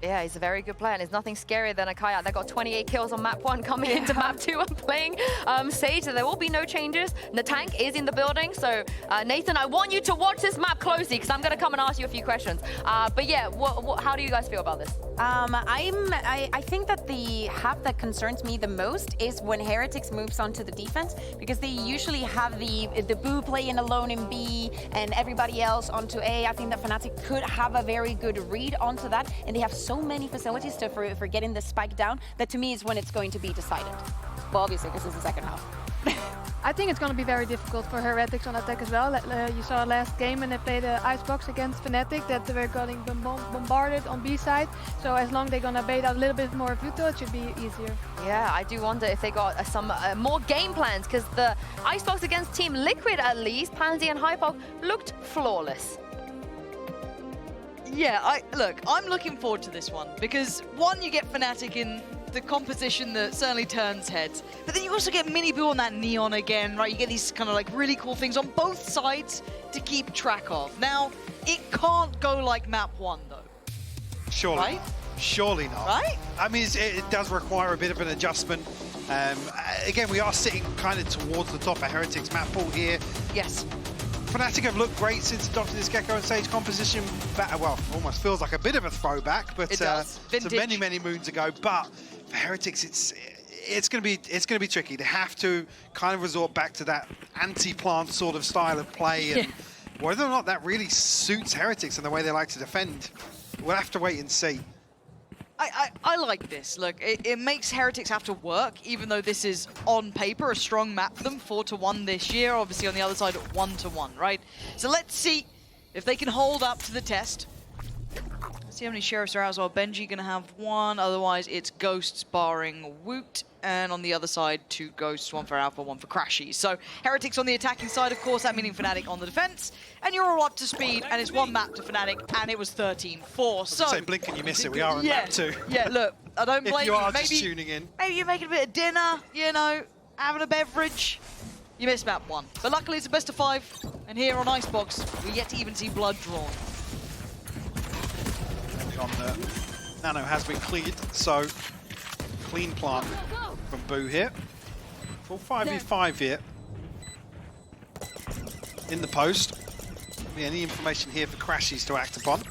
Yeah, he's a very good player, and there's nothing scarier than a Kayak that got 28 kills on map 1 coming into map 2 and playing Sage. So there will be no changes. The tank is in the building, so Nathan, I want you to watch this map closely because I'm going to come and ask you a few questions. But yeah, how do you guys feel about this? I think that the half that concerns me the most is when Heretics moves on to the defense, because they usually have the Boo playing alone in B and everybody else onto A. I think that Fnatic could have a very good read onto that, and they have so many facilities for getting the spike down that to me is when it's going to be decided. Well, obviously, because it's the second half. I think it's going to be very difficult for Heretics on attack as well. You saw last game when they played the Icebox against Fnatic that they were getting bombarded on B side. So as long as they're going to bait out a little bit more of Uto, it should be easier. Yeah, I do wonder if they got some more game plans, because the Icebox against Team Liquid, at least, Pansy and Hypok, looked flawless. Yeah, look, I'm looking forward to this one because, one, you get Fnatic in the composition that certainly turns heads, but then you also get Miniboo on that Neon again, right? You get these kind of like really cool things on both sides to keep track of. Now, it can't go like map 1 though. Surely. Right? Surely not. Right? I mean, it does require a bit of an adjustment. Again, we are sitting kind of towards the top of Heretics map pool here. Yes. Fnatic have looked great since adopting this Gecko and Sage composition. Well, almost feels like a bit of a throwback, but it does. so many moons ago. But for Heretics, it's going to be tricky. They have to kind of resort back to that anti-plant sort of style of play, and whether or not that really suits Heretics and the way they like to defend, we'll have to wait and see. I like this. Look, it makes Heretics have to work, even though this is, on paper, a strong map for them, 4-1 this year. Obviously, on the other side, 1-1, right? So let's see if they can hold up to the test. Let's see how many Sheriffs are out as well. Benji going to have 1. Otherwise, it's Ghosts barring Woot. And on the other side, 2 Ghosts, 1 for Alpha, 1 for Crashy. So Heretics on the attacking side, of course, that meaning Fnatic on the defense. And you're all up to speed, and it's 1 map to Fnatic, and it was 13-4. So say blink and you miss it. We are on map 2. Yeah, look, I don't blame you. If you are maybe, just tuning in. Maybe you're making a bit of dinner, you know, having a beverage. You missed map 1. But luckily, it's a best of 5. And here on Icebox, we're yet to even see blood drawn. On the Nano has been cleared, so clean plant from Boo here. Full 5v5 here. In the post. Any information here for Crashies to act upon.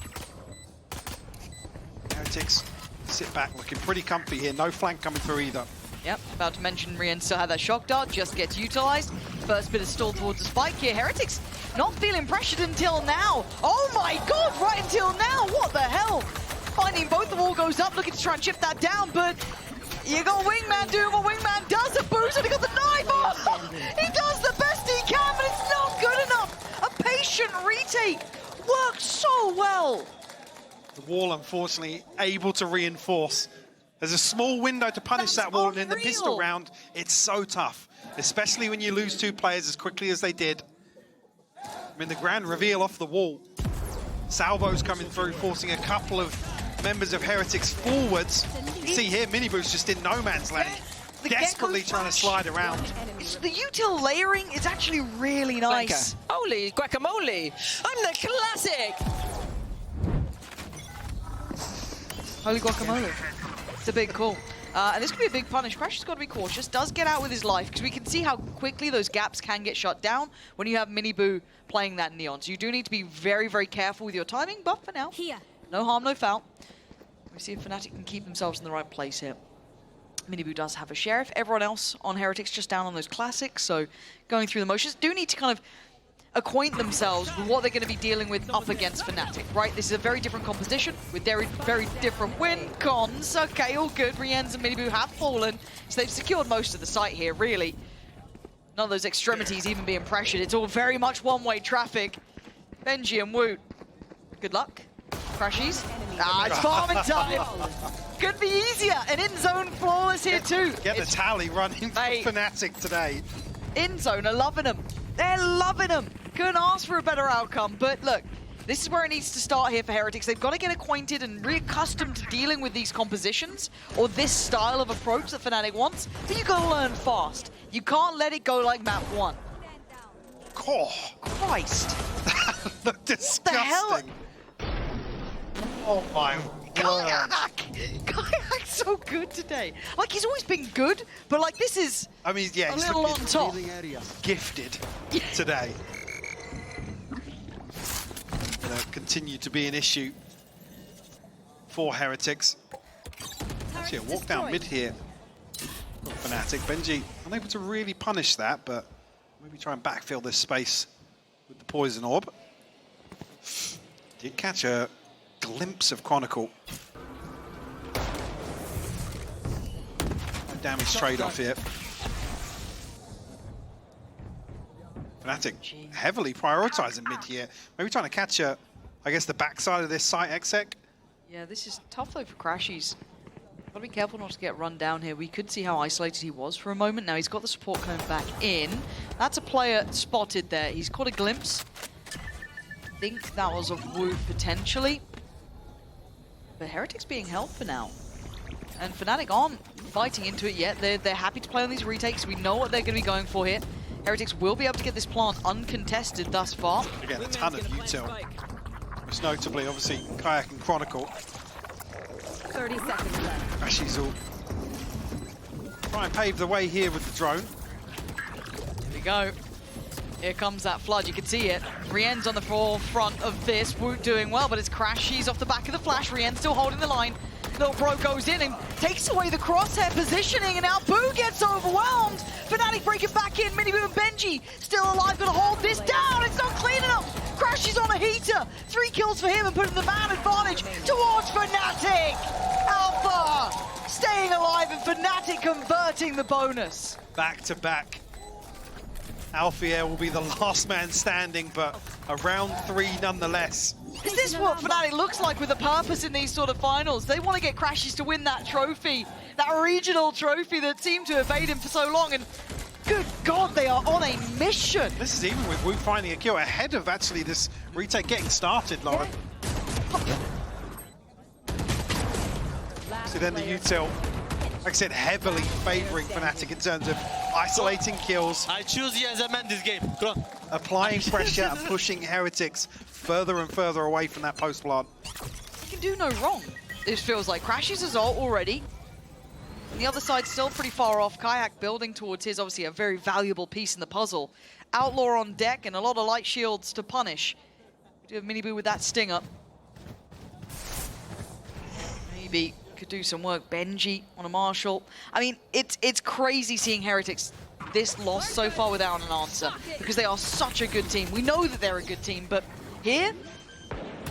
Heretics sit back looking pretty comfy here. No flank coming through either. Yep, about to mention Rien still had that shock dart, just gets utilized. First bit of stall towards the spike here. Heretics not feeling pressured until now. Oh my god, right until now, what the hell? Finding both, the wall goes up, looking to try and chip that down, but you got Wingman doing what Wingman does. A boost, and he got the knife. Oh, he does the best he can, but it's not good enough. A patient retake works so well. The wall, unfortunately, able to reinforce. There's a small window to punish that wall, and in the pistol round, it's so tough, especially when you lose 2 players as quickly as they did. I mean, the grand reveal off the wall. Salvo's coming through, forcing a couple of members of Heretics forwards. You see here, Miniboo's just in no man's land, desperately trying to slide around. The util layering is actually really nice. Holy guacamole! I'm the classic! Holy guacamole. It's a big call. And this could be a big punish. Crash has got to be cautious. Does get out with his life, because we can see how quickly those gaps can get shut down when you have Miniboo playing that Neon. So you do need to be very careful with your timing, but for now, no harm, no foul. We see if Fnatic can keep themselves in the right place here. Miniboo does have a Sheriff. Everyone else on Heretics just down on those classics, so going through the motions. Do need to kind of acquaint themselves with what they're going to be dealing with up against Fnatic, right? This is a very different composition with very different win cons. Okay, all good. Rienz and Miniboo have fallen, so they've secured most of the site here, really. None of those extremities even being pressured. It's all very much one-way traffic. Benji and Woot, good luck. Crashies. It's farming time. Could be easier. And in-zone flawless here too. Get the tally running for Fnatic today. In-zone are loving them. They're loving them. Couldn't ask for a better outcome. But look, this is where it needs to start here for Heretics. They've got to get acquainted and reaccustomed to dealing with these compositions or this style of approach that Fnatic wants. But you got to learn fast. You can't let it go like map 1. Oh, Christ. that looked disgusting. Oh my Kayak's so good today. Like, he's always been good, but like, this is I mean, yeah, a he's little on looking top. gifted today. Gonna continue to be an issue for Heretics. Actually, a walk down mid here for Fnatic. Benji unable to really punish that, but maybe try and backfill this space with the Poison Orb. Did catch a glimpse of Chronicle. No damage trade-off here. Fnatic heavily prioritizing mid here. Maybe trying to catch I guess, the backside of this site exec. Yeah, this is tough though for Crashies. Gotta be careful not to get run down here. We could see how isolated he was for a moment. Now he's got the support coming back in. That's a player spotted there. He's caught a glimpse. I think that was of Woot potentially. But Heretics being held for now. And Fnatic aren't fighting into it yet. They're happy to play on these retakes. We know what they're going to be going for here. Heretics will be able to get this plant uncontested thus far. Again, a ton of util. Most notably, obviously, Kayak and Chronicle. 30 seconds left. Crashies will try and pave the way here with the drone. Here we go. Here comes that flood, you can see it. Rien's on the forefront of this. Woot doing well, but it's Crashies off the back of the flash. Rien still holding the line. Little Bro goes in and takes away the crosshair positioning, and now Boo gets overwhelmed. Fnatic breaking back in. Miniboo and Benji still alive, gonna hold this down. It's not clean enough. Crashies on a heater. 3 kills for him and putting the man advantage towards Fnatic. Alpha staying alive and Fnatic converting the bonus. Back to back. Alfier will be the last man standing, but a round 3 nonetheless. Is this what Fnatic looks like with a purpose in these sort of finals? They want to get Crashies to win that trophy, that regional trophy that seemed to evade him for so long, and good God, they are on a mission. This is even with Woot finding a kill ahead of actually this retake getting started, Lauren. So then the util, like I said, heavily favouring Fnatic in terms of isolating kills. I choose you as a man this game. Come on. Applying pressure and pushing Heretics further and further away from that post plant. You can do no wrong. This feels like Crashies' is ult already. And the other side's still pretty far off. Kayak building towards his, obviously a very valuable piece in the puzzle. Outlaw on deck and a lot of light shields to punish. We do have Miniboo with that sting up. Maybe could do some work. Benji on a Marshall. I mean, it's crazy seeing Heretics this lost so far without an answer, because they are such a good team. We know that they're a good team, but here,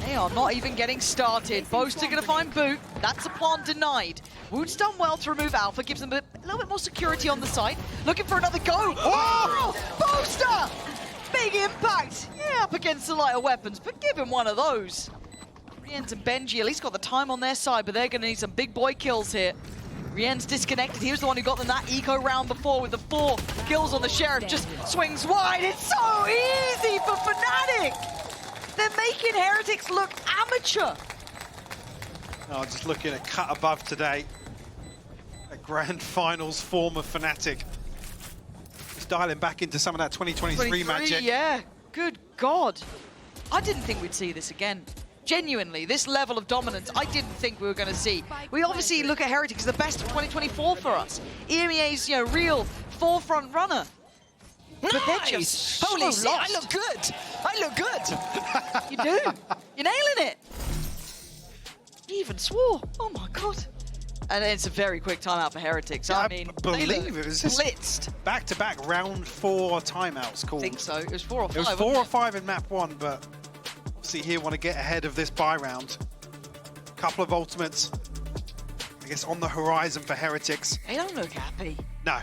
they are not even getting started. Boaster gonna find Boot. That's a plant denied. Woot's done well to remove Alpha, gives them a little bit more security on the site. Looking for another go. Oh! Boaster! Big impact. Yeah, up against the lighter weapons, but give him one of those. Rien's and Benji at least got the time on their side, but they're gonna need some big boy kills here. Rien's disconnected. He was the one who got them that eco round before with the 4 kills on the Sheriff. Just swings wide. It's so easy for Fnatic. They're making Heretics look amateur. Oh, just looking at cut above today. A grand finals form of Fnatic. Just dialing back into some of that 2023 magic. Yeah, good God. I didn't think we'd see this again. Genuinely, this level of dominance, I didn't think we were going to see. We obviously look at Heretics as the best of 2024 for us. EMEA's, real forefront runner. But they're just Holy so shit, lost. I look good. I look good. You do. You're nailing it. He even swore. Oh my God. And it's a very quick timeout for Heretics. Yeah, I mean, I believe it was just blitzed. back-to-back round 4 timeouts called. I think so. It was 4 or 5. It was 4 or 5 in map 1, but obviously here want to get ahead of this buy round. Couple of ultimates, I guess, on the horizon for Heretics. They don't look happy. No.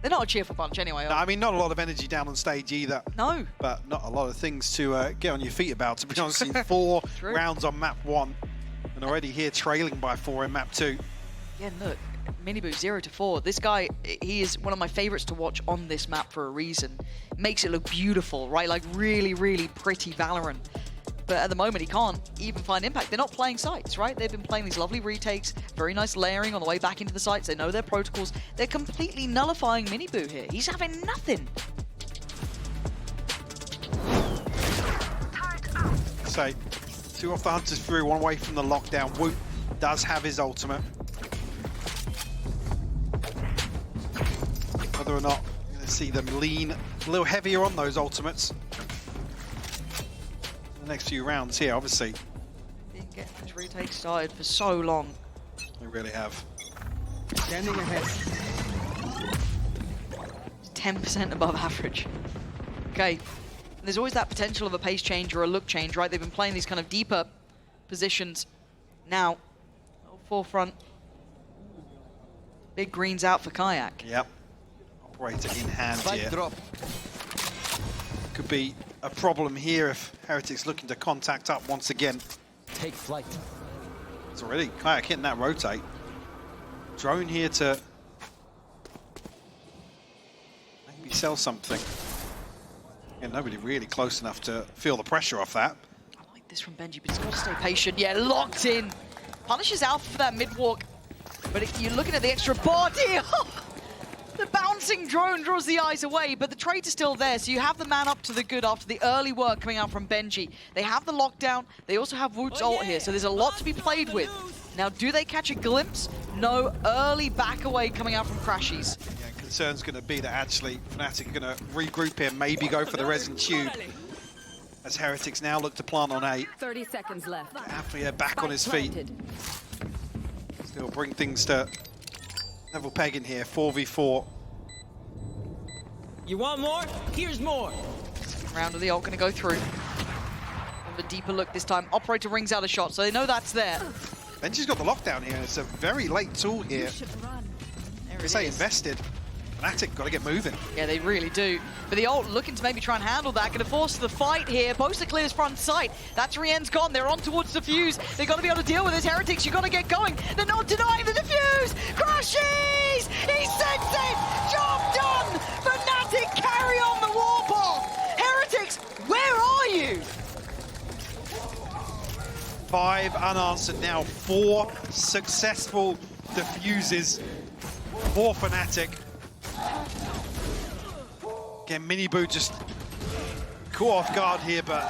They're not a cheerful bunch anyway. No, I mean, not a lot of energy down on stage either. No. But not a lot of things to get on your feet about, to be honest. In 4 rounds on map 1, and already here trailing by 4 in map 2. Yeah, look, Miniboo 0 to 4. This guy, he is one of my favorites to watch on this map for a reason. Makes it look beautiful, right? Like really, really pretty Valorant. But at the moment, he can't even find impact. They're not playing sites, right? They've been playing these lovely retakes, very nice layering on the way back into the sites. They know their protocols. They're completely nullifying Miniboo here. He's having nothing. So, Two off the Hunter's Fury, one away from the lockdown. Woot does have his ultimate. Whether or not you're going to see them lean a little heavier on those ultimates. The next few rounds here, obviously. Didn't get this retake started for so long. They really have. Standing ahead. 10% above average. Okay. There's always that potential of a pace change or a look change, right? They've been playing these kind of deeper positions. Now, forefront. Big greens out for Kayak. Yep. Operator in hand here. Drop. Could be a problem here if Heretics looking to contact up once again. Take flight. It's already Kayak hitting that rotate. Drone here to maybe sell something. And nobody really close enough to feel the pressure off that. I like this from Benji, but he's got to stay patient. Yeah, locked in. Punishes out for that mid-walk. But you're looking at the extra body. The bouncing drone draws the eyes away, but the trade is still there. So you have the man up to the good after the early work coming out from Benji. They have the lockdown. They also have Woot's ult here, so there's a lot to be played with. Now, do they catch a glimpse? No, early back away coming out from Crashies. Yeah, concern's going to be that actually Fnatic are going to regroup here, maybe go for the resin tube. As Heretics now look to plant on A. 30 seconds left. After back on his feet. Still bring things to level pegging here, 4v4. You want more? Here's more. Round of the ult going to go through. A deeper look this time. Operator rings out a shot, so they know that's there. Benji's got the lockdown here. It's a very late tool here. There They it say is. invested. Fnatic got to get moving. Yeah, they really do. But the ult looking to maybe try and handle that. Going to force the fight here. Boaster clears front sight. That's Rien's gone. They're on towards the fuse. They've got to be able to deal with this. Heretics, you've got to get going. They're not denying the defuse. Crashies! He sends it! Job done! Fnatic carry on the warpath. Heretics, where are you? 5 unanswered now. 4 successful defuses for Fnatic. Again, Miniboo just caught off guard here, but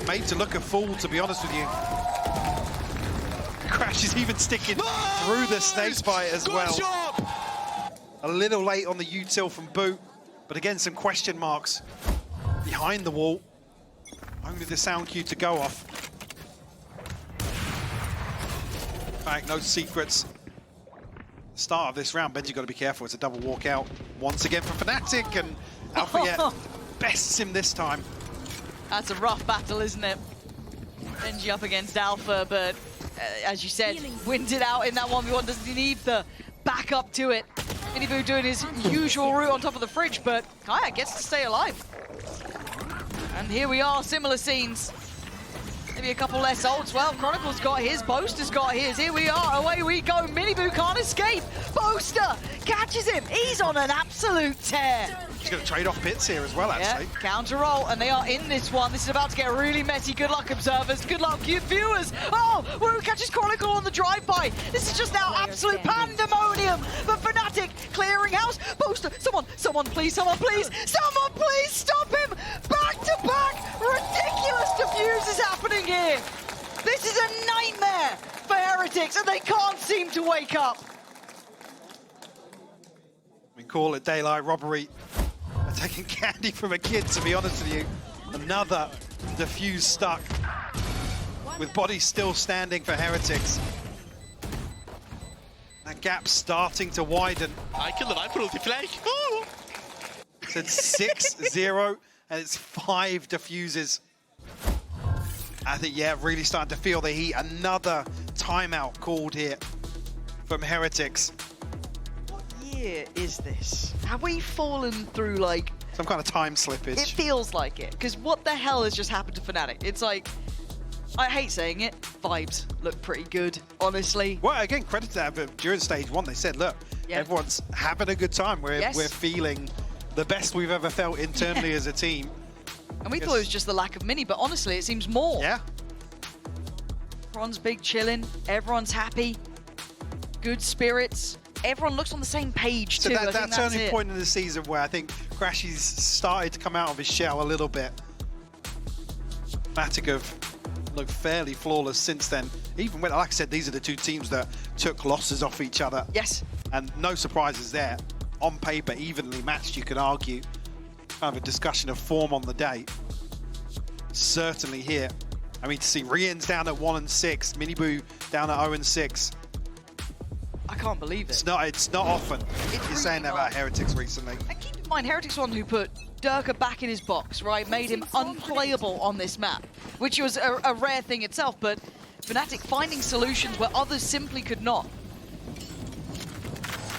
made to look a fool, to be honest with you. Crash is even sticking through the snake bite as well. A little late on the util from Boot, but again, some question marks behind the wall. Only the sound cue to go off. In fact, no secrets. Start of this round, Benji got to be careful. It's a double walkout once again for Fnatic, and Alpha bests him this time. That's a rough battle, isn't it? Benji up against Alpha, but as you said, wins it out in that 1v1. Doesn't he need the backup to it? Miniboo doing his usual route on top of the fridge, but Kayak gets to stay alive. And here we are, similar scenes. Maybe a couple less ults. Well, Chronicle's got his, Boaster's got his. Here we are, away we go. Miniboo can't escape. Boaster catches him. He's on an absolute tear. He's going to trade off pits here as well, actually. Yeah, counter roll, and they are in this one. This is about to get really messy. Good luck, observers. Good luck, viewers. Oh, Woo catches Chronicle on the drive-by. This is just now absolute pandemonium. But Fnatic clearing house. Boaster, someone please, someone please stop him. Back-to-back, ridiculous defuse is happening here. This is a nightmare for Heretics, and they can't seem to wake up. We call it daylight robbery. They're taking candy from a kid, to be honest with you. Another defuse stuck, with bodies still standing for Heretics. That gap's starting to widen. I killed an Viper ulti flag. Oh. It's 6-0, and it's 5 defuses. I think, yeah, really starting to feel the heat. Another timeout called here from Heretics. What year is this? Have we fallen through, like... Some kind of time slippage. It feels like it, because what the hell has just happened to Fnatic? It's like, I hate saying it, vibes look pretty good, honestly. Well, again, credit to that, but during stage 1, they said, look, everyone's having a good time. We're feeling the best we've ever felt internally as a team. And we thought it was just the lack of mini, but honestly, it seems more. Yeah. Everyone's big chilling, everyone's happy, good spirits. Everyone looks on the same page, too. So that turning point in the season where I think Crashy's started to come out of his shell a little bit. Fnatic have looked fairly flawless since then. Even when, like I said, these are the two teams that took losses off each other. Yes. And no surprises there. On paper, evenly matched, you could argue. Kind of a discussion of form on the day. Certainly here. I mean, to see Rian's down at 1-6, Miniboo down at 0-6. I can't believe it. It's not often. You're really saying that about Heretics recently. And keep in mind, Heretics one who put Durka back in his box, right? Made him unplayable on this map, which was a rare thing itself, but Fnatic finding solutions where others simply could not.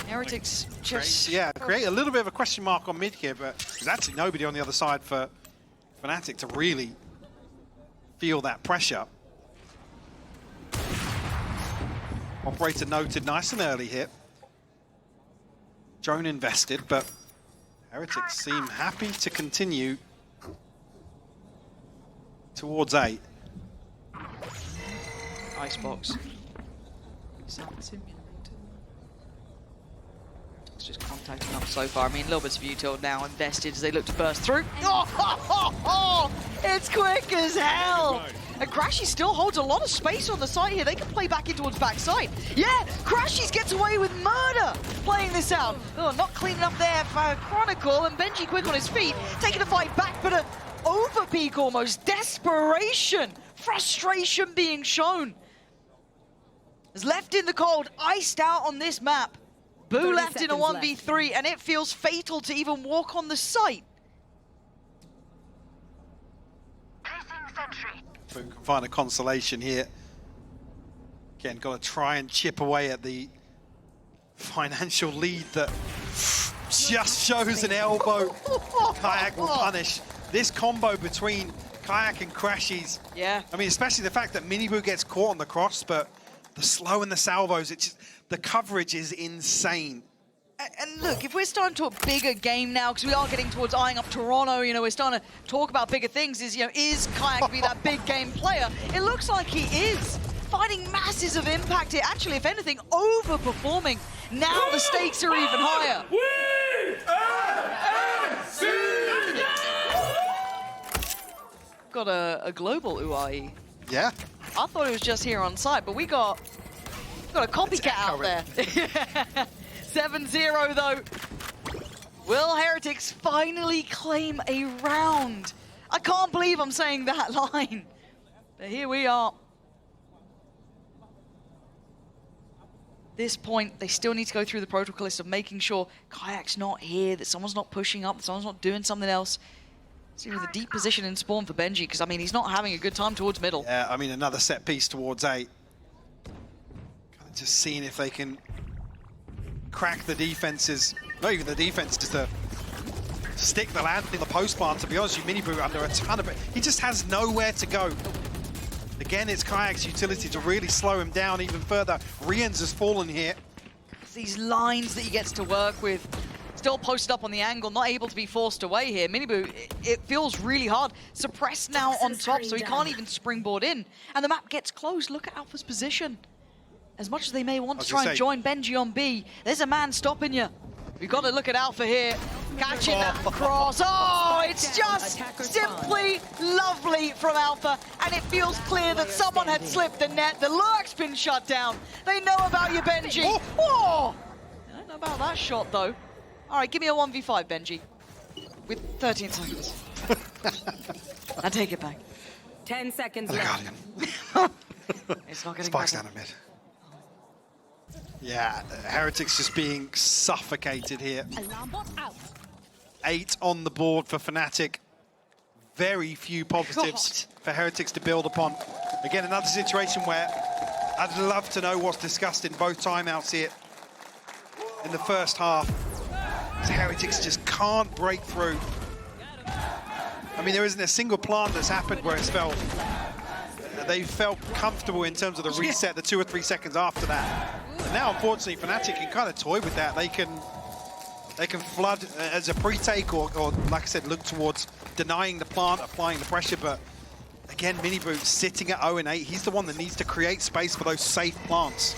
Heretics just... Yeah, create a little bit of a question mark on mid here, but there's actually nobody on the other side for Fnatic to really feel that pressure. Operator noted, nice and early hit. Drone invested, but Heretics seem happy to continue towards 8. Icebox. It's just contacting up so far. I mean, a little bit of util now invested as they look to burst through. Oh, it's quick as hell! And Crashies still holds a lot of space on the side here. They can play back in towards backside. Yeah, Crashies gets away with murder playing this out. Oh, not cleaning up there for Chronicle, and Benji quick on his feet, taking the fight back, but an overpeak almost. Desperation, frustration being shown. Is left in the cold, iced out on this map. Boo left in a 1v3, and it feels fatal to even walk on the site. Boo can find a consolation here. Again, got to try and chip away at the financial lead that just shows an elbow. Kayak will punish. This combo between Kayak and Crashies. Yeah. I mean, especially the fact that Miniboo gets caught on the cross, but the slow and the salvos, it's just, the coverage is insane. And look, if we're starting to a bigger game now, because we are getting towards eyeing up Toronto, you know, we're starting to talk about bigger things, is Kayak to be that big game player? It looks like he is. Finding masses of impact here. Actually, if anything, overperforming. Now the stakes are even higher. Got a global UAE. Yeah. I thought it was just here on site, but we got a copycat out there. 7-0 though. Will Heretics finally claim a round? I can't believe I'm saying that line. But here we are. This point, they still need to go through the protocol list of making sure Kayak's not here, that someone's not pushing up, that someone's not doing something else. See, with a deep position in spawn for Benji, because I mean, he's not having a good time towards middle. Yeah, I mean, another set piece towards 8. Kind of just seeing if they can crack the defenses, not even the defense, just to stick the land in the post plant. To be honest, Miniboo under a ton of it. He just has nowhere to go. Again, it's Kayak's utility to really slow him down even further. Rian's has fallen here. These lines that he gets to work with, still posted up on the angle, not able to be forced away here. Miniboo, it feels really hard. Suppressed now on top, so he can't even springboard in. And the map gets closed. Look at Alpha's position. As much as they may want to try and join Benji on B, there's a man stopping you. We've got to look at Alpha here. Catching that cross. Oh, it's just simply lovely from Alpha. And it feels clear that someone had slipped the net. The lurk's been shut down. They know about you, Benji. Oh! I don't know about that shot, though. All right, give me a 1v5, Benji. With 13 seconds. I take it back. 10 seconds left. It's not getting Spike's back. down a mid. Yeah, Heretics just being suffocated here. 8 on the board for Fnatic. Very few positives for Heretics to build upon. Again, another situation where I'd love to know what's discussed in both timeouts here in the first half. Heretics just can't break through. I mean, there isn't a single plant that's happened where it's felt they felt comfortable in terms of the reset, the 2 or 3 seconds after that. And now, unfortunately, Fnatic can kind of toy with that. They can flood as a pre-take or, like I said, look towards denying the plant, applying the pressure. But again, Miniboo sitting at 0-8. He's the one that needs to create space for those safe plants.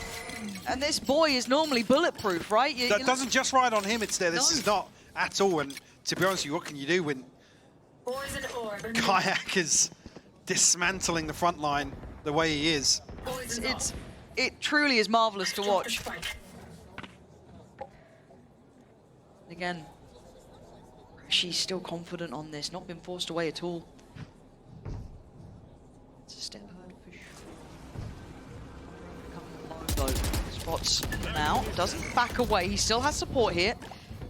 And this boy is normally bulletproof, right? That doesn't just ride on him. It's there. This is not at all. And to be honest with you, what can you do when Kayak is dismantling the front line the way he is. It truly is marvelous to watch. Again, she's still confident on this, not been forced away at all. It's a step hard for sure. Though, spots now, doesn't back away, he still has support here.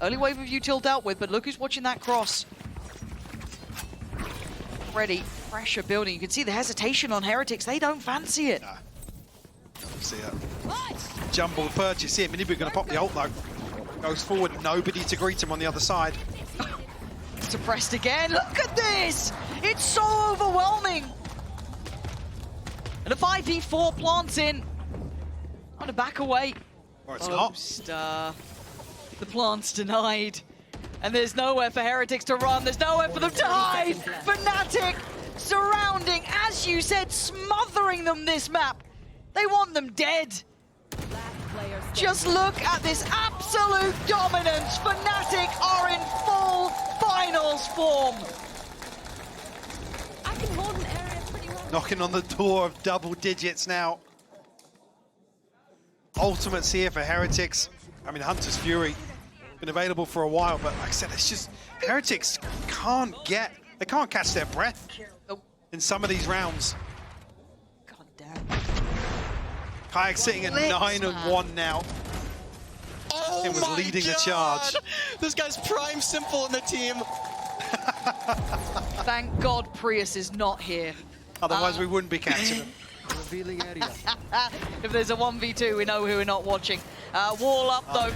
Early wave of util dealt with, but look who's watching that cross. Ready, pressure building. You can see the hesitation on Heretics. They don't fancy it. Nah. Don't see it. Jumbled purchase. You see it. Minibu going to pop the ult though. Goes forward. Nobody to greet him on the other side. Suppressed again. Look at this. It's so overwhelming. And a 5v4 plants in. On a back away. Or it's not. The plant's denied. And there's nowhere for Heretics to run. There's nowhere for them to hide. Fnatic surrounding, as you said, smothering them this map. They want them dead. Just look at this absolute dominance. Fnatic are in full finals form. I can hold an area pretty well. Knocking on the door of double digits now. Ultimates here for Heretics. I mean, Hunter's Fury been available for a while, but like I said, it's just Heretics can't catch their breath in some of these rounds. God damn. Kayak sitting at 9-1 now. Oh and was my leading God. the charge. This guy's prime simple in the team. Thank God Prius is not here. Otherwise, we wouldn't be catching them. Revealing area. If there's a 1v2, we know who we're not watching. Wall up, though.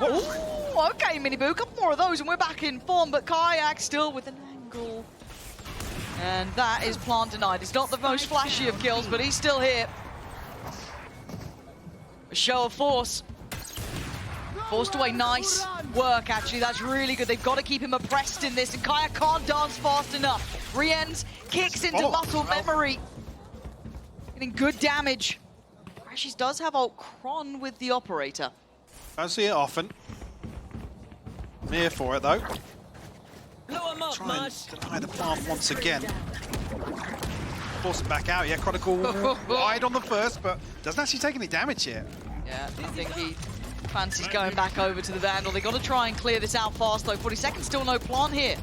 Ooh, okay, Minibu, a couple more of those, and we're back in form, but Kayak still with an angle. And that is plant denied. It's not the most flashy of kills, but he's still here. A show of force. Forced away, nice work, actually. That's really good. They've got to keep him oppressed in this, and Kayak can't dance fast enough. Rienz kicks into muscle memory. Getting good damage. Crashes does have ult Kron with the operator. Don't see it often. I'm here for it though. Blow him up, Try and Marsh. deny the plant once again. Force it back out. Yeah, Chronicle wide on the first, but doesn't actually take any damage here. Yeah, I think he fancies going back over to the Vandal. They got to try and clear this out fast though. 40 seconds, still no plant here.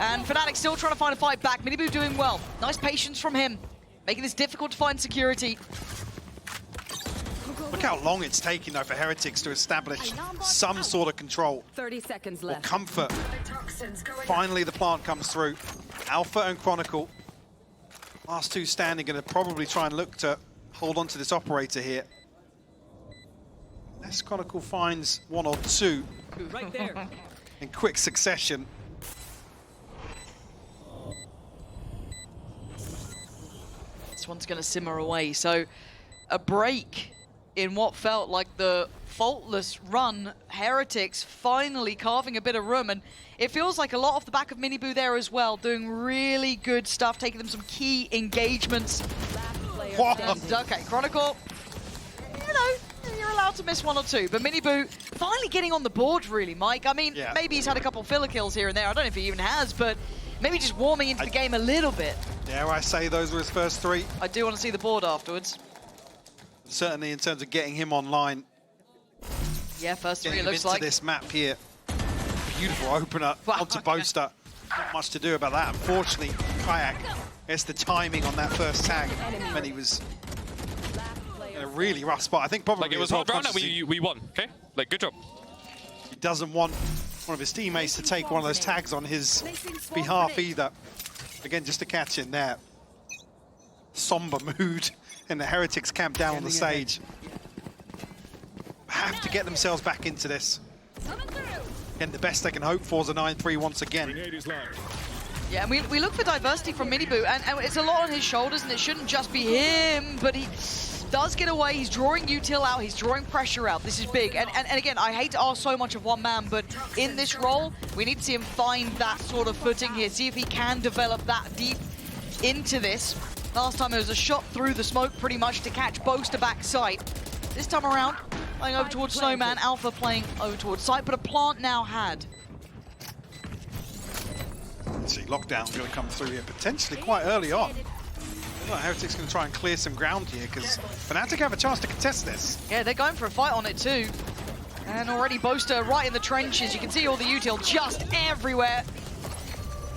And Fnatic still trying to find a fight back. Minibu doing well. Nice patience from him. Making this difficult to find security. Look how long it's taking though for Heretics to establish some sort of control 30 seconds or left. comfort. Finally the plant comes through. Alpha and Chronicle, last two standing, going to probably try and look to hold on to this operator here. Unless Chronicle finds one or two Right there. in quick succession. This one's going to simmer away. So a break in what felt like the faultless run. Heretics finally carving a bit of room, and it feels like a lot off the back of Minibu there as well, doing really good stuff, taking them some key engagements. Whoa. Okay, Chronicle, you know, you're allowed to miss one or two, but Minibu finally getting on the board, really, Mike. I mean, Yeah. maybe he's had a couple filler kills here and there. I don't know if he even has, but maybe just warming into the game a little bit. Dare I say those were his first three? I do want to see the board afterwards. Certainly in terms of getting him online, Yeah, first three, getting it him looks into like. this map here. Beautiful opener Wow. onto Boaster. Not much to do about that. Unfortunately, Kayak, it's the timing on that first tag when he was in a really rough spot. I think probably Like, it was as well hard round and consciously we won, okay? Like, good job. he doesn't want one of his teammates to take one of those tags on his behalf either. Again, just to catch in there. Somber mood in the Heretics camp down on the stage. Have to get themselves back into this. And the best they can hope for is a 9-3 once again. Yeah, and we look for diversity from Minibu, and it's a lot on his shoulders, and it shouldn't just be him, but he does get away. He's drawing util out, he's drawing pressure out. This is big, and again, I hate to ask so much of one man, but in this role, we need to see him find that sort of footing here, see if he can develop that deep into this. Last time it was a shot through the smoke pretty much to catch Boaster back sight. This time around, playing over towards Snowman, Alpha playing over towards site, but a plant now had. See, lockdown going to come through here potentially quite early on. Well, Heretics going to try and clear some ground here because Fnatic have a chance to contest this. Yeah, they're going for a fight on it too. And already Boaster right in the trenches. You can see all the util just everywhere.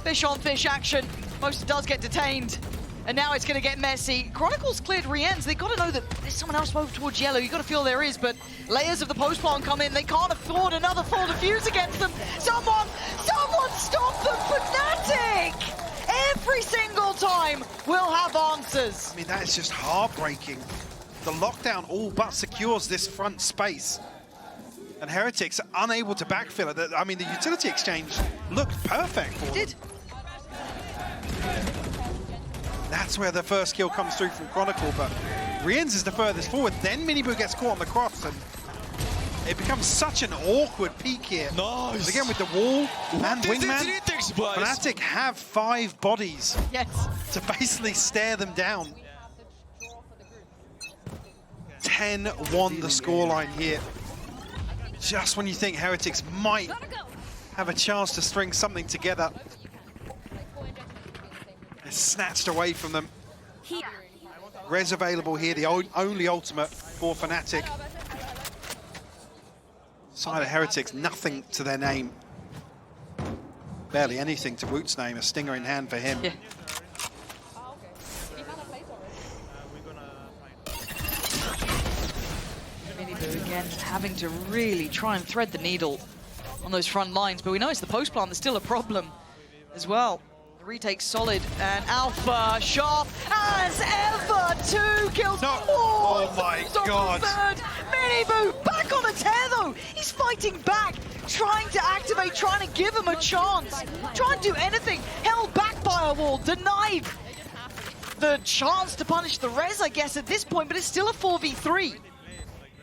Fish on fish action. Boaster does get detained. And now it's going to get messy. Chronicles cleared Rien's. They got to know that there's someone else over towards yellow. You got to feel there is, but layers of the post plant come in. They can't afford another full defuse against them. Someone stop them! Fnatic! Every single time we'll have answers. I mean, that is just heartbreaking. The lockdown all but secures this front space. And Heretics are unable to backfill it. I mean, the utility exchange looked perfect for them. Did. That's where the first kill comes through from Chronicle, but Rien's is the furthest forward. Then Minibu gets caught on the cross, and it becomes such an awkward peak here. Nice. Again, with the wall and Wingman, Thanks, boys. Fnatic have 5 bodies Yes. to basically stare them down. 10-1 the scoreline here. Just when you think Heretics might have a chance to string something together, it's snatched away from them. Res available here, the only ultimate for Fnatic. Side of Heretics, nothing to their name. Barely anything to Woot's name, a stinger in hand for him. Yeah. Minibu again having to really try and thread the needle on those front lines, but we know it's the post plant that's still a problem as well. The retake's solid, and Alpha sharp as ever. 2 kills. No. Oh, Oh my it's on the God. third. Minibu back on a tear though. He's fighting back, trying to activate, trying to give him a chance, trying to do anything. Held back by a wall, denied the chance to punish the res, I guess, at this point, but it's still a 4v3.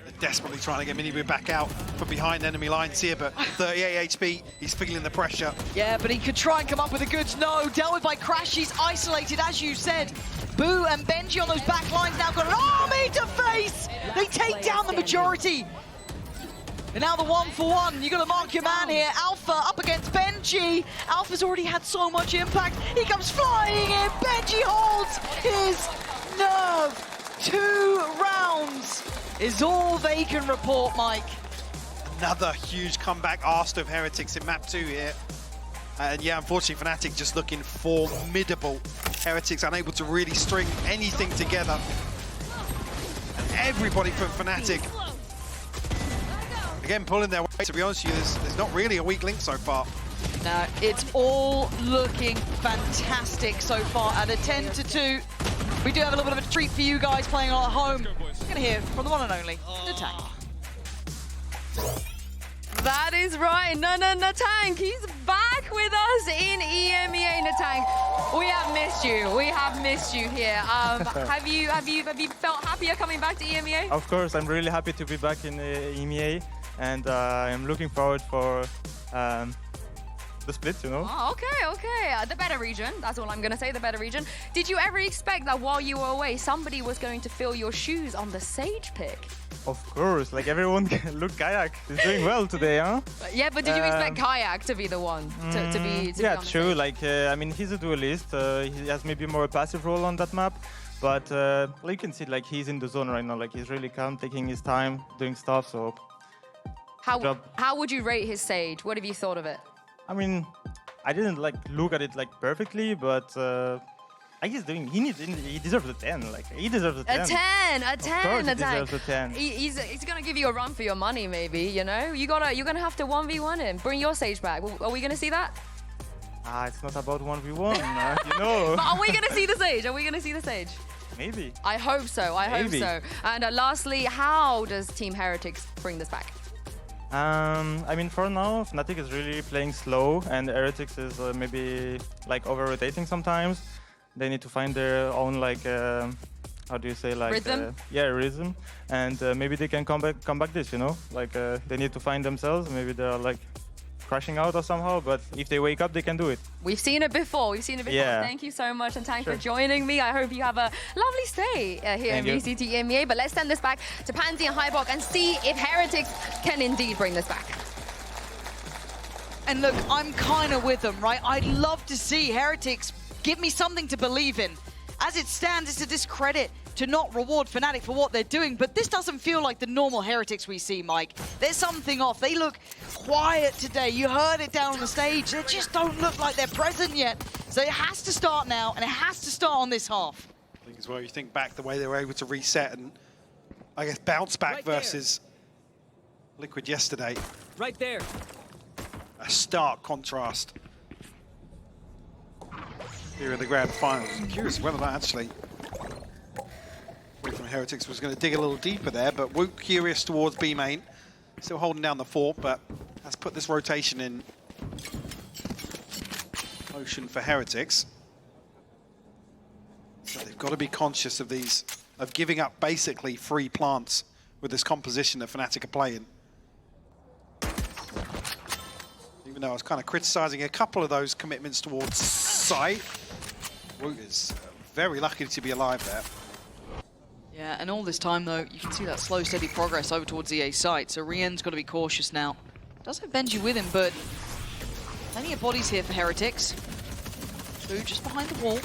They're desperately trying to get Minibu back out from behind enemy lines here, but 38 HP, he's feeling the pressure. Yeah, but he could try and come up with the goods. No, dealt with by Crash. He's isolated, as you said. Boo and Benji on those back lines now got an army to face. They take down the majority. And now the 1-for-1. You got to mark your man here. Alpha up against Benji. Alpha's already had so much impact. He comes flying in. Benji holds his nerve. 2 rounds is all they can report, Mike. Another huge comeback asked of Heretics in map 2 here. And yeah, unfortunately, Fnatic just looking formidable. Heretics unable to really string anything together. And everybody from Fnatic, again, pulling their weight. To be honest with you, there's not really a weak link so far. No, it's all looking fantastic so far at a 10-2. We do have a little bit of a treat for you guys playing at home. You're going to hear from the one and only Natank. That is right, Natank. He's back with us in EMEA, Natank. We have missed you. We have missed you here. Have you felt happier coming back to EMEA? Of course, I'm really happy to be back in EMEA, and I'm looking forward for the split, you know. Oh, okay. The better region. That's all I'm going to say, the better region. Did you ever expect that while you were away, somebody was going to fill your shoes on the Sage pick? Of course, like everyone, look, Kayak is doing well today, huh? Yeah, but did you expect Kayak to be the one to be yeah, on the true. stage? Like, I mean, he's a duelist. He has maybe more a passive role on that map, but like you can see, like he's in the zone right now. Like he's really calm, taking his time, doing stuff. So, How would you rate his Sage? What have you thought of it? I mean, I didn't like look at it like perfectly, but like he's doing. He deserves a 10. Like he deserves a 10. A 10, Of course, he deserves a 10. He's gonna give you a run for your money, maybe. You know, you're gonna have to 1v1 him. Bring your Sage back. Are we gonna see that? It's not about 1v1, you know. But are we gonna see the Sage? Are we gonna see the Sage? Maybe. I hope so. I hope Maybe. so. And lastly, how does Team Heretics bring this back? I mean, for now, Fnatic is really playing slow, and Heretics is maybe like over-rotating sometimes. They need to find their own, like, how do you say, like... Rhythm? Yeah, rhythm. And maybe they can come back this, you know? Like, they need to find themselves. Maybe they're, like, crashing out or somehow, but if they wake up, they can do it. We've seen it before. Yeah. Thank you so much, and thanks Sure. for joining me. I hope you have a lovely stay here Thank in you. VCT EMEA. But let's send this back to Pansy and Hybok and see if Heretics can indeed bring this back. And look, I'm kind of with them, right? I'd love to see Heretics give me something to believe in. As it stands, it's a discredit to not reward Fnatic for what they're doing, but this doesn't feel like the normal Heretics we see, Mike. There's something off. They look quiet today. You heard it down on the stage. They just don't look like they're present yet. So it has to start now, and it has to start on this half. I think as well, you think back the way they were able to reset and, I guess, bounce back Right there. versus Liquid yesterday. Right there. A stark contrast here in the grand finals. I'm curious whether that actually, from Heretics, was going to dig a little deeper there, but Wook curious towards B main. Still holding down the fort, but has put this rotation in motion for Heretics. So they've got to be conscious of these, of giving up basically free plants with this composition that Fnatic are playing. Even though I was kind of criticizing a couple of those commitments towards site, Woot is very lucky to be alive there. Yeah, and all this time, though, you can see that slow, steady progress over towards the A site. So Rien's got to be cautious now. Does have Benji with him, but plenty of bodies here for Heretics. Boo just behind the wall.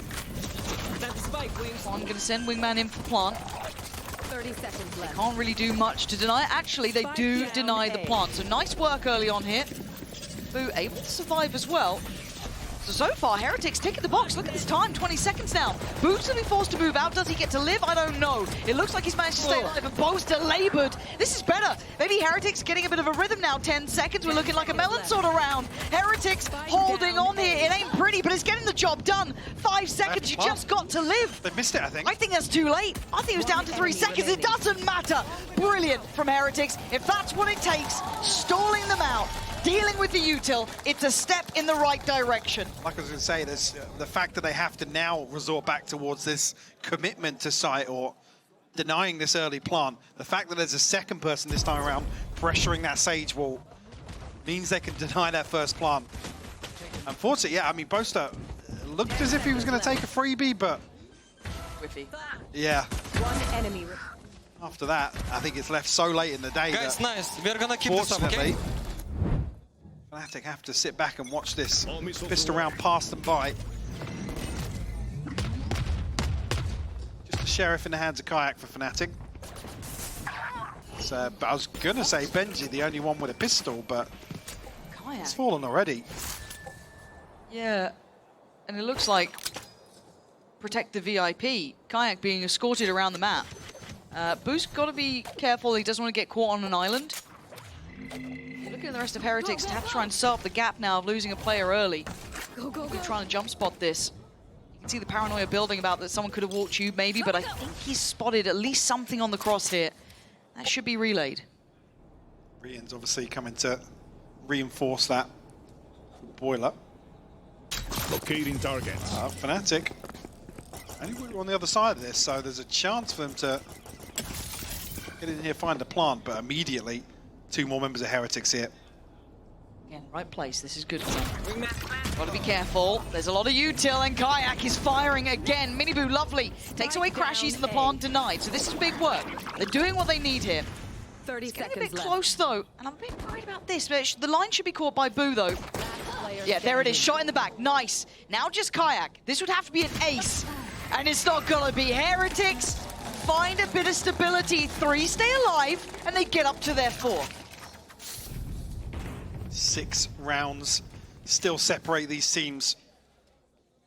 That's the spike, Wings. I'm going to send Wingman in for plant. 30 seconds left. Can't really do much to deny. Actually, they do deny the plant. So nice work early on here. Boo able to survive as well. So far, Heretics ticking the box. Look at this time, 20 seconds now. Boo's going to be forced to move out. Does he get to live? I don't know. It looks like he's managed to stay alive, and Bo's delaboured. This is better. Maybe Heretics getting a bit of a rhythm now. 10 seconds. We're looking like a melon sort of round. Heretics holding on here. It ain't pretty, but it's getting the job done. 5 seconds. You just got to live. They missed it, I think. I think that's too late. I think it was down to 3 seconds. It doesn't matter. Brilliant from Heretics. If that's what it takes, stalling them out, dealing with the util, it's a step in the right direction. Like I was going to say, there's the fact that they have to now resort back towards this commitment to site or denying this early plant. The fact that there's a second person this time around pressuring that Sage wall means they can deny that first plant. Unfortunately, yeah, I mean, Boaster looked as if he was going to take a freebie, but Whiffy. yeah, One enemy. after that, I think it's left so late in the day Guys, that, nice. We're gonna keep this up, okay? fortunately, Fnatic have to sit back and watch this pistol round pass them by. Just a sheriff in the hands of Kayak for Fnatic. So, but I was going to say Benji, the only one with a pistol, but Kayak. it's fallen already. Yeah, and it looks like protect the VIP. Kayak being escorted around the map. Boo's got to be careful. He doesn't want to get caught on an island. Look at the rest of Heretics to have to try and sew up the gap now of losing a player early. Go, go, They're go. trying to jump spot this. You can see the paranoia building about that someone could have walked you maybe, but I think he's spotted at least something on the cross here. That should be relayed. Rian's obviously coming to reinforce that boiler. Locating targets. Fnatic. Only on the other side of this, so there's a chance for them to get in here, find a plant, but immediately 2 more members of Heretics here. Again, right place. This is good for them. Gotta be careful. There's a lot of util, and Kayak is firing again. Miniboo, lovely. Takes away Crashies and the plant denied. So this is big work. They're doing what they need here. 30 It's getting a seconds bit left. close, though. And I'm a bit worried about this. But the line should be caught by Boo, though. Yeah, there it is. Shot in the back. Nice. Now just Kayak. This would have to be an ace. And it's not gonna be. Heretics find a bit of stability. 3 stay alive, and they get up to their 4. 6 rounds still separate these teams.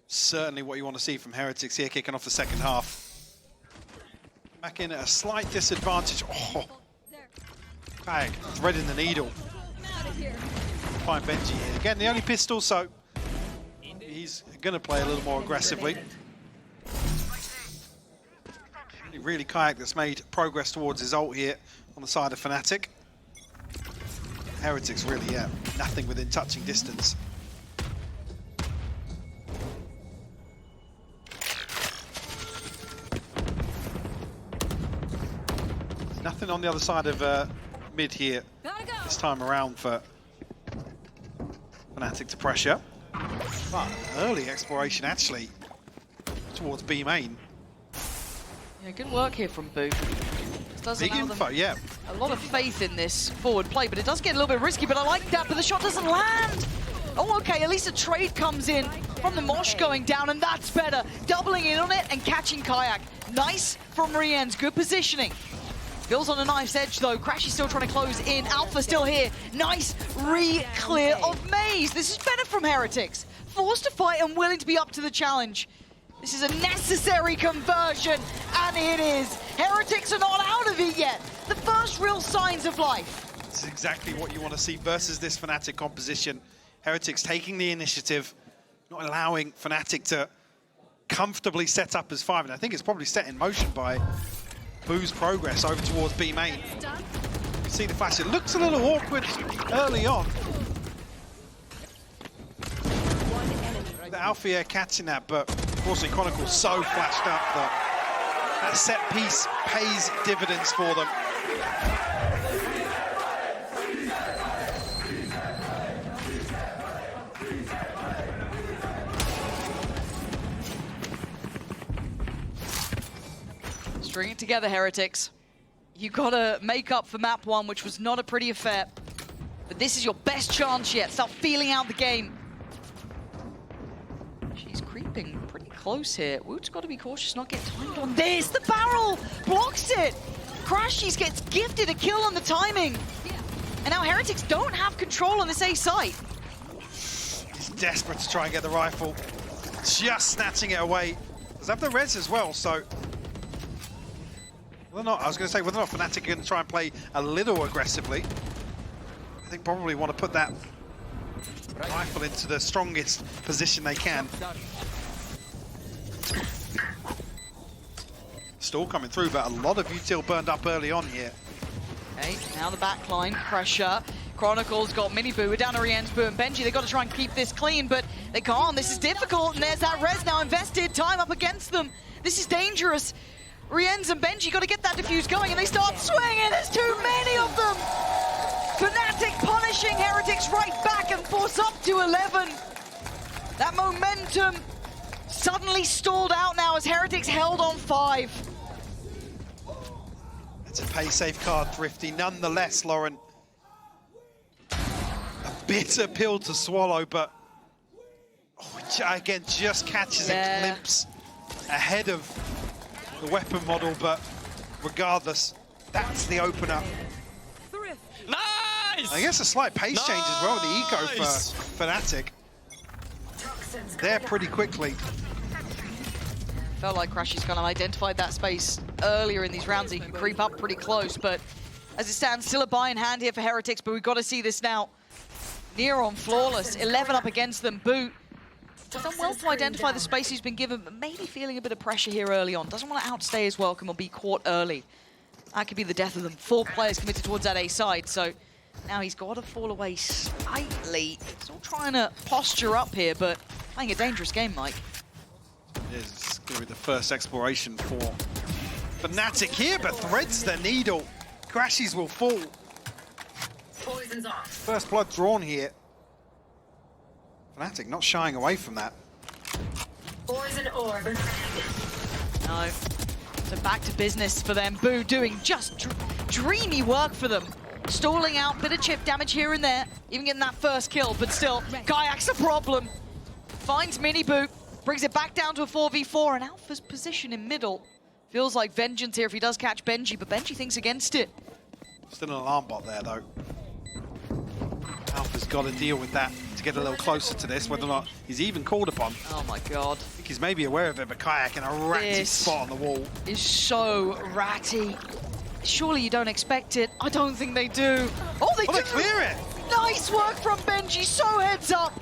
Certainly what you want to see from Heretics here, kicking off the second half. Back in at a slight disadvantage. Oh, Kayak threading the needle. Find Benji here. Again, the only pistol, so he's going to play a little more aggressively. Really Kayak that's made progress towards his ult here on the side of Fnatic. Heretics really, yeah, nothing within touching distance. Nothing on the other side of mid here this time around for Fnatic to pressure. But early exploration actually towards B main. Yeah, good work here from Boo. Does Big allow them info, yeah. a lot of faith in this forward play, but it does get a little bit risky, but I like that, but the shot doesn't land. Oh, okay, at least a trade comes in from the Mosh going down, and that's better. Doubling in on it and catching Kayak. Nice from Rien's, good positioning. Bill's on a knife's edge though. Crashy's still trying to close in. Alpha still here. Nice re-clear of Maze. This is better from Heretics. Forced to fight and willing to be up to the challenge. This is a necessary conversion, and it is. Heretics are not out of it yet. The first real signs of life. This is exactly what you want to see versus this Fnatic composition. Heretics taking the initiative, not allowing Fnatic to comfortably set up as 5, and I think it's probably set in motion by Boo's progress over towards B main. You see the flash. It looks a little awkward early on. The Alpha catching that, but unfortunately Chronicle's so flashed up that that set piece pays dividends for them. String it together, Heretics. You gotta make up for map 1, which was not a pretty affair. But this is your best chance yet. Start feeling out the game. She's creeping pretty close here. Woot's got to be cautious, not get timed on this. The barrel blocks it. Crashies gets gifted a kill on the timing. And now Heretics don't have control on this A site. He's desperate to try and get the rifle. Just snatching it away. Does have the res as well, so... Whether or not, I was going to say, whether or not Fnatic are going to try and play a little aggressively. I think probably want to put that rifle into the strongest position they can. Still coming through, but a lot of util burned up early on here. Okay, now the backline pressure. Chronicle's got Miniboo, we're down to Rien's Boo and Benji. They've got to try and keep this clean, but they can't. This is difficult, and there's that res now invested. Time up against them. This is dangerous. Rien's and Benji got to get that defuse going, and they start swinging. There's too many of them. Fnatic punishing Heretics right back and force up to 11. That momentum suddenly stalled out now as Heretics held on 5. It's a pay safe card, Thrifty. Nonetheless, Lauren, a bitter pill to swallow, but again, just catches a glimpse ahead of the weapon model, but regardless, that's the opener. Nice! I guess a slight pace change as well with the eco for Fnatic. There pretty quickly. Felt like Crashy's kind of identified that space earlier in these rounds. He can creep up pretty close, but as it stands, still a buy in hand here for Heretics, but we've got to see this now. Near on flawless, 11 up against them. Boot done well to identify the space he's been given, but maybe feeling a bit of pressure here early on. Doesn't want to outstay his welcome or be caught early. That could be the death of them. 4 players committed towards that A side, so now he's got to fall away slightly. Still trying to posture up here, but playing a dangerous game, Mike. It is going to be the first exploration for Fnatic here, but threads the needle. Crashies will fall. Poison's off. First blood drawn here. Fnatic not shying away from that. Poison orb. No. So back to business for them. Boo doing just dreamy work for them. Stalling out, bit of chip damage here and there. Even getting that first kill, but still, Kayak's a problem. Finds Miniboo, brings it back down to a 4v4, and Alpha's position in middle. Feels like vengeance here if he does catch Benji, but Benji thinks against it. Still an alarm bot there, though. Alpha's got to deal with that to get a little closer to this, whether or not he's even called upon. Oh my god. I think he's maybe aware of it, but Kayak in a ratty spot on the wall. Is so ratty. Surely you don't expect it. I don't think they do. Oh, they do! They clear it! Nice work from Benji, so heads up.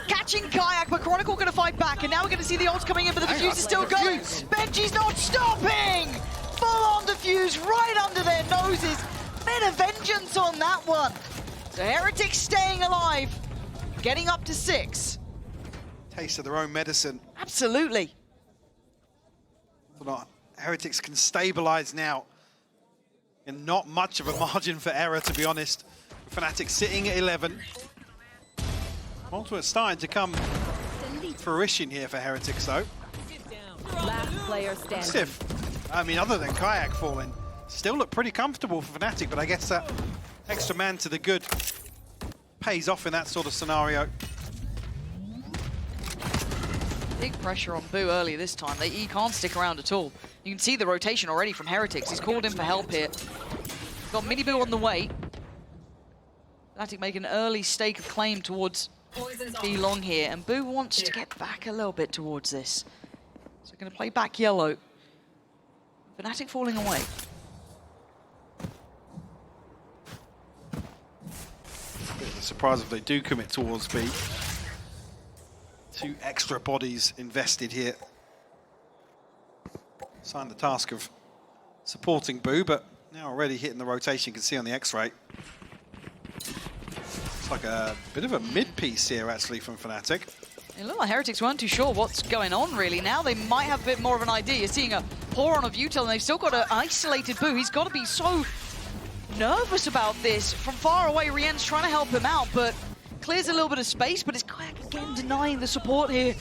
Catching Kayak, but Chronicle gonna fight back, and now we're gonna see the ults coming in, but the defuse is still going. Benji's not stopping! Full-on defuse right under their noses. Bit of vengeance on that one. So Heretics staying alive, getting up to 6. Taste of their own medicine. Absolutely. Heretics can stabilize now. And not much of a margin for error, to be honest. Fnatic sitting at 11. Ultimate's starting to come fruition here for Heretics, though. Last player standing. Stiff. I mean, other than Kayak falling, still look pretty comfortable for Fnatic, but I guess that extra man to the good pays off in that sort of scenario. Big pressure on Boo early this time. He can't stick around at all. You can see the rotation already from Heretics. He's called in for help here. Got Mini Boo on the way. Fnatic make an early stake of claim towards B long here, and Boo wants to get back a little bit towards this. So going to play back yellow. Fnatic falling away. Bit of a surprise if they do commit towards B. 2 extra bodies invested here. Signed the task of supporting Boo, but now already hitting the rotation, you can see on the X-ray. It's like a bit of a mid-piece here, actually, from Fnatic. It looked like Heretics weren't too sure what's going on, really. Now they might have a bit more of an idea. You're seeing a pour on of Util, and they've still got an isolated Boo. He's got to be so nervous about this. From far away, Rien's trying to help him out, but clears a little bit of space, but it's Kayak again denying the support here.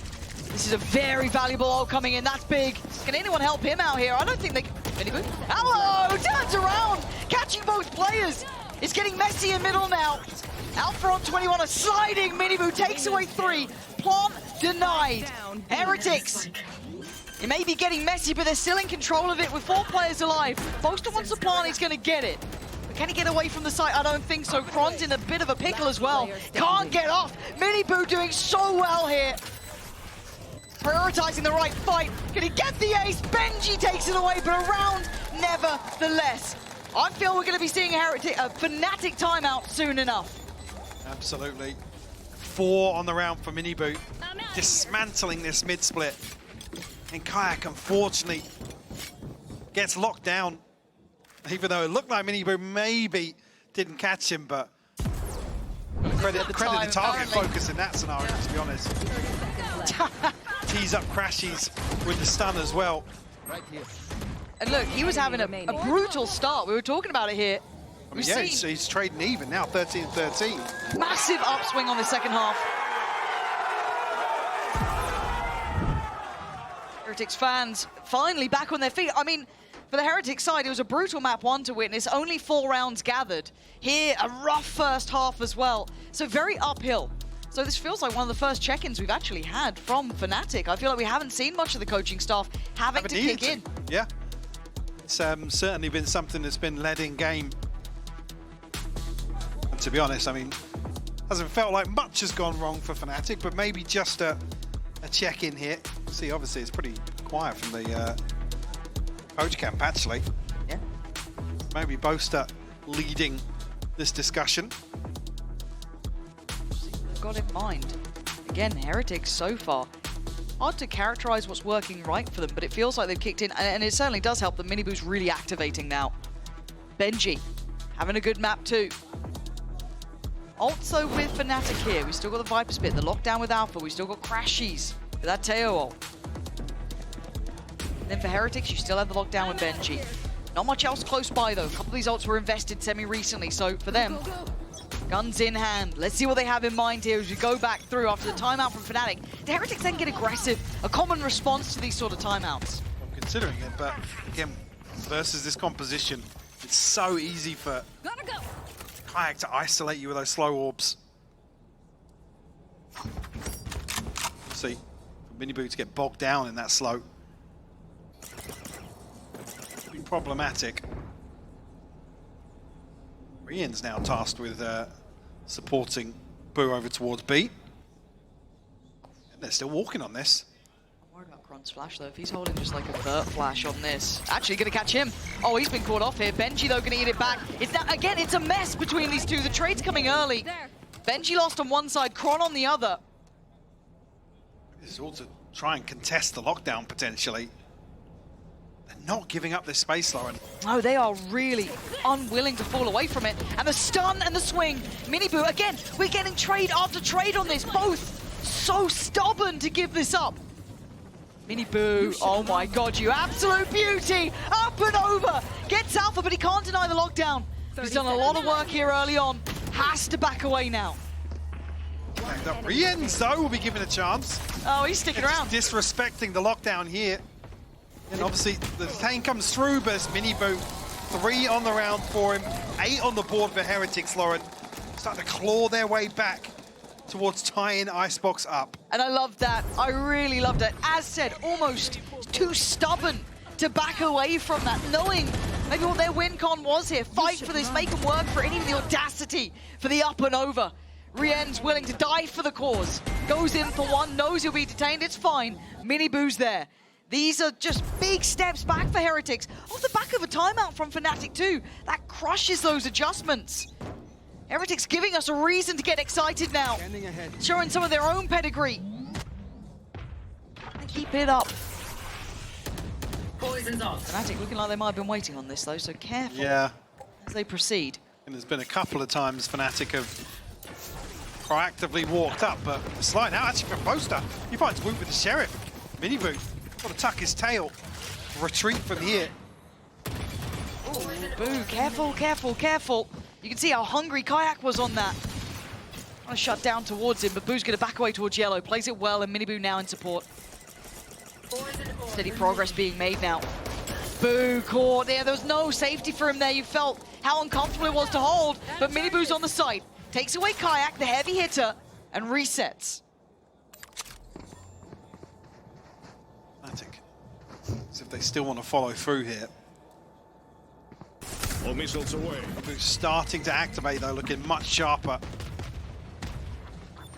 This is a very valuable ult coming in. That's big. Can anyone help him out here? I don't think they can. Mini Boo. Hello! Turns around! Catching both players! It's getting messy in middle now. Alpha on 21, a sliding Mini Boo takes away 3. Plant denied. Heretics. It may be getting messy, but they're still in control of it with 4 players alive. Boaster wants the plant, he's going to get it. But can he get away from the site? I don't think so. Kron's in a bit of a pickle as well. Can't get off. Mini Boo doing so well here. Prioritizing the right fight. Can he get the ace? Benji takes it away, but around nevertheless. I feel we're going to be seeing a Fnatic timeout soon enough. Absolutely. 4 on the round for Mini Boo. Dismantling this mid-split. And Kayak, unfortunately, gets locked down. Even though it looked like Mini Boo maybe didn't catch him, but credit the target focus in that scenario, to be honest. Tees up Crashies with the stun as well. Right here. And look, he was having a brutal start. We were talking about it here. I mean, yeah, he's trading even now, 13-13. Massive upswing on the second half. Heretics fans finally back on their feet. I mean, for the Heretics side, it was a brutal map 1 to witness. Only 4 rounds gathered. Here, a rough first half as well. So very uphill. So this feels like one of the first check-ins we've actually had from Fnatic. I feel like we haven't seen much of the coaching staff having to kick in. Yeah. It's certainly been something that's been led in game. And to be honest, I mean, hasn't felt like much has gone wrong for Fnatic, but maybe just a check-in here. See, obviously, it's pretty quiet from the coach camp, actually. Yeah. Maybe Boaster leading this discussion. Got in mind. Again, Heretics so far. Hard to characterize what's working right for them, but it feels like they've kicked in, and it certainly does help that Mini Boo's really activating now. Benji, having a good map too. Also with Fnatic here, we still got the Viper Spit, the lockdown with Alpha, we still got Crashies with that Teo ult. And then for Heretics, you still have the lockdown with Benji. Not much else close by though. A couple of these ults were invested semi-recently, so for them, guns in hand. Let's see what they have in mind here as we go back through after the timeout from Fnatic. The Heretics then get aggressive, a common response to these sort of timeouts. I'm considering it, but again, versus this composition, it's so easy for Kayak to isolate you with those slow orbs. See, for Mini Boo to get bogged down in that slow. Be problematic. Rien's now tasked with supporting Boo over towards B. And they're still walking on this. I'm worried about Kron's flash though. If he's holding just like a vert flash on this. Actually gonna catch him. Oh, he's been caught off here. Benji though gonna eat it back. It's now, again, it's a mess between these two. The trade's coming early. Benji lost on one side, Kron on the other. This is all to try and contest the lockdown potentially. They're not giving up this space, Lauren. Oh, they are really unwilling to fall away from it. And the stun and the swing. Mini Boo, again, we're getting trade after trade on this. Both so stubborn to give this up. Mini Boo, oh my god, you absolute beauty. Up and over. Gets Alpha, but he can't deny the lockdown. He's done a lot of work here early on. Has to back away now. Rien's, though, will be given a chance. Oh, he's sticking around. Disrespecting the lockdown here. And obviously, the tank comes through, but it's Mini Boo. 3 on the round for him. 8 on the board for Heretics, Lauren. Starting to claw their way back towards tying Icebox up. And I loved that. I really loved it. As said, almost too stubborn to back away from that, knowing maybe what their win con was here. Fight for this, make them work for it, and even the audacity for the up and over. Rien's willing to die for the cause. Goes in for one, knows he'll be detained, it's fine. Miniboo's there. These are just big steps back for Heretics. Off the back of a timeout from Fnatic too. That crushes those adjustments. Heretics giving us a reason to get excited now. Showing some of their own pedigree. And keep it up. Poison's off. Fnatic looking like they might have been waiting on this though, so careful Yeah. as they proceed. And there's been a couple of times Fnatic have proactively walked up, but slide out actually from Poster. He finds Woot with the Sheriff. Miniboo got to tuck his tail. Retreat from here. Boo, careful, careful, careful. You can see how hungry Kayak was on that. Trying to shut down towards him, but Boo's going to back away towards Yellow. Plays it well, and Miniboo now in support. Steady progress being made now. Boo caught there. There was no safety for him there. You felt how uncomfortable it was to hold, but Miniboo's on the side. Takes away Kayak, the heavy hitter, and resets. Fnatic. As if they still want to follow through here. All missiles away. Boo's starting to activate though, looking much sharper.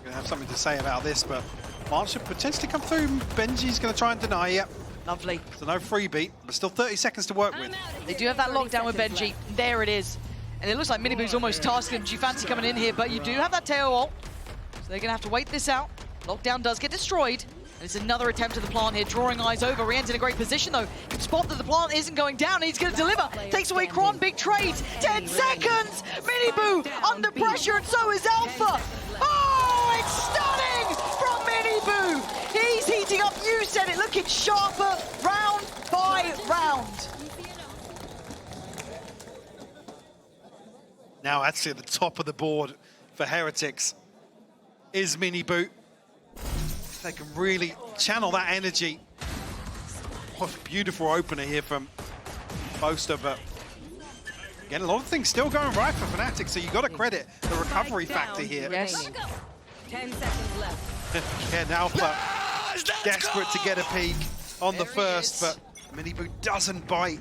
Gonna have something to say about this, but March should potentially come through. Benji's gonna try and deny it. Lovely. So no freebie, but still 30 seconds to work with. They do have that lockdown with Benji. There it is. And it looks like Miniboo's almost tasked him. Do you fancy coming in here? But you do have that tail ult. So they're going to have to wait this out. Lockdown does get destroyed. And it's another attempt at the plant here, drawing eyes over. Rien's in a great position, though. Can spot that the plant isn't going down. And he's going to deliver. Takes away Kron. Big trade. 10 seconds. Miniboo under pressure, and so is Alpha. Oh, it's stunning from Miniboo. He's heating up. You said it. Looking sharper round by round. Now actually at the top of the board for Heretics is Miniboo. They can really channel that energy. What a beautiful opener here from Boaster, but again, a lot of things still going right for Fnatic, so you got to credit the recovery factor here. Yes. 10 seconds left. Yeah, now Alpha desperate to get a peek on the first, but Miniboo doesn't bite.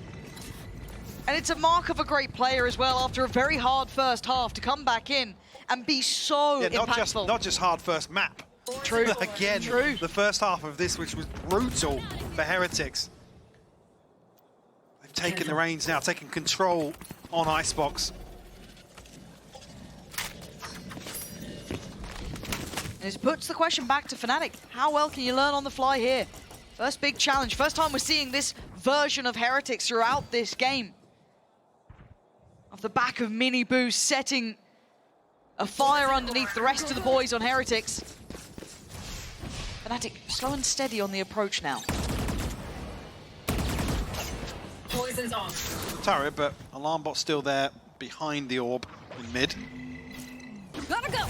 And it's a mark of a great player as well, after a very hard first half, to come back in and be so impactful. Not just hard first map. True. Again, True. the first half of this, which was brutal for Heretics. They've taken the reins now, taking control on Icebox. And it puts the question back to Fnatic. How well can you learn on the fly here? First big challenge. First time we're seeing this version of Heretics throughout this game. Off the back of Miniboo setting a fire underneath the rest of the boys on Heretics. Fnatic slow and steady on the approach now. Poison's off. Turret, but Alarmbot's still there behind the orb in mid. Gotta go.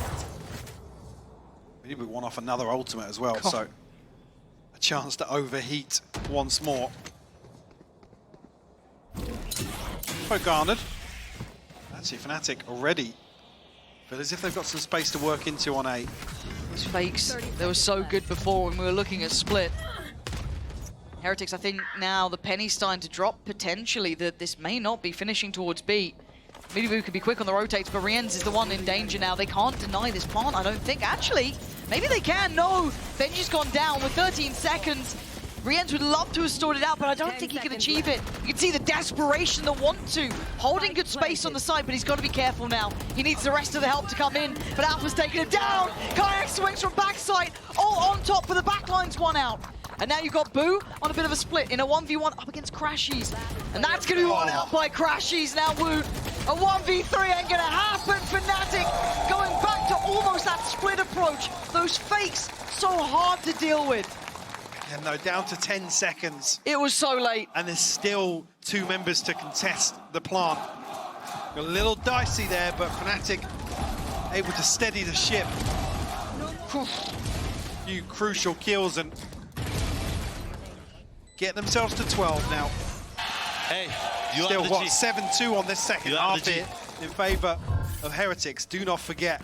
Miniboo won off another ultimate as well, so a chance to overheat once more. Poke garnered. Actually, Fnatic already feel as if they've got some space to work into on A. Those fakes, they were so good before when we were looking at split. Heretics, I think now the penny's starting to drop potentially, that this may not be finishing towards B. Miniboo could be quick on the rotates, but Rien's is the one in danger now. They can't deny this plant, I don't think. Actually, maybe they can. No, Benji's gone down with 13 seconds. Rien's would love to have stored it out, but I don't think he can achieve it. You can see the desperation, the want to. Holding good space on the side, but he's got to be careful now. He needs the rest of the help to come in, but Alpha's taking him down. Kayak swings from backside, all on top for the backline's one out. And now you've got Boo on a bit of a split in a 1v1 up against Crashies. And that's going to be one out by Crashies. Now Woot, a 1v3 ain't going to happen. Fnatic going back to almost that split approach. Those fakes, so hard to deal with. And no, down to 10 seconds. It was so late. And there's still 2 members to contest the plant. A little dicey there, but Fnatic able to steady the ship. Few crucial kills and get themselves to 12 now. Hey, you Still, have the what, G. 7-2 on this second You have half the G. here in favour of Heretics. Do not forget.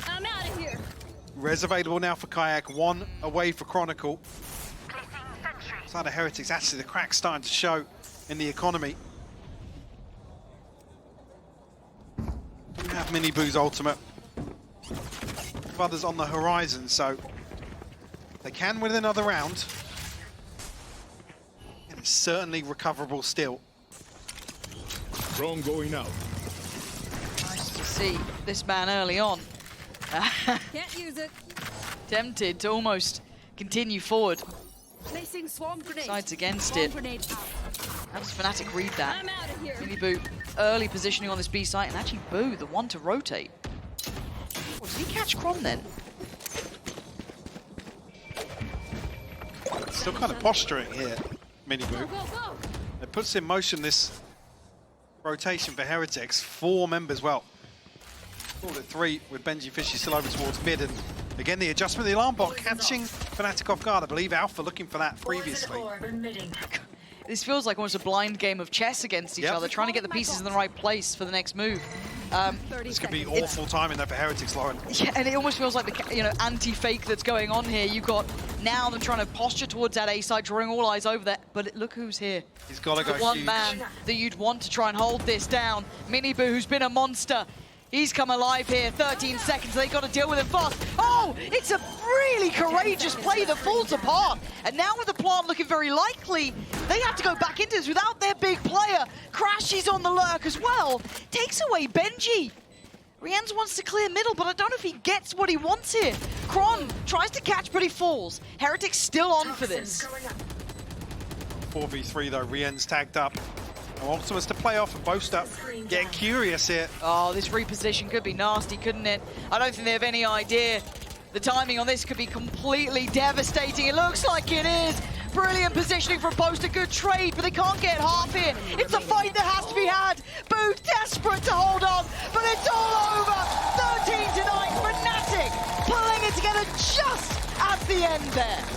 I'm out of here. Res available now for Kayak, 1 away for Chronicle. Side of Heretics, actually the crack's starting to show in the economy. Don't have Mini Boo's ultimate. Others on the horizon, so they can win another round. And it's certainly recoverable still. Drone going out. Nice to see this man early on. Can't use it. Tempted to almost continue forward. Placing swarm grenade. Sides against Swarm it. grenade out. How does Fnatic read that? I'm out of here. Mini Boo early positioning on this B site, and actually Boo, the one to rotate. Oh, did he catch Crom then? Still kind of posturing here, Mini Boo. Go, go, go. It puts in motion this rotation for Heretics. 4 members, well, called it 3 with Benji Fishy still over towards mid. And again, the adjustment of the alarm bot catching Fnatic off guard. I believe Alpha looking for that previously. This feels like almost a blind game of chess against each other, trying to get the pieces in the right place for the next move. This could be awful timing there for Heretics, Lauren. Yeah, and it almost feels like the anti-fake that's going on here. You've got now them trying to posture towards that A side, drawing all eyes over there. But look who's here. He's got to go The one huge. man that you'd want to try and hold this down. Mini Boo, who's been a monster. He's come alive here, 13 seconds, they got to deal with him fast. Oh, it's a really courageous play that falls apart. And now with the plant looking very likely, they have to go back into this without their big player. Crash is on the lurk as well. Takes away Benji. Rienz wants to clear middle, but I don't know if he gets what he wants here. Kron tries to catch, but he falls. Heretic's still on for this. 4v3 though, Rien's tagged up. No ultimates to play off and Boaster getting curious here. Oh, this reposition could be nasty, couldn't it? I don't think they have any idea. The timing on this could be completely devastating. It looks like it is. Brilliant positioning from Boaster, good trade, but they can't get half here. It's a fight that has to be had. Boo desperate to hold on, but it's all over. 13-9, Fnatic pulling it together just at the end there.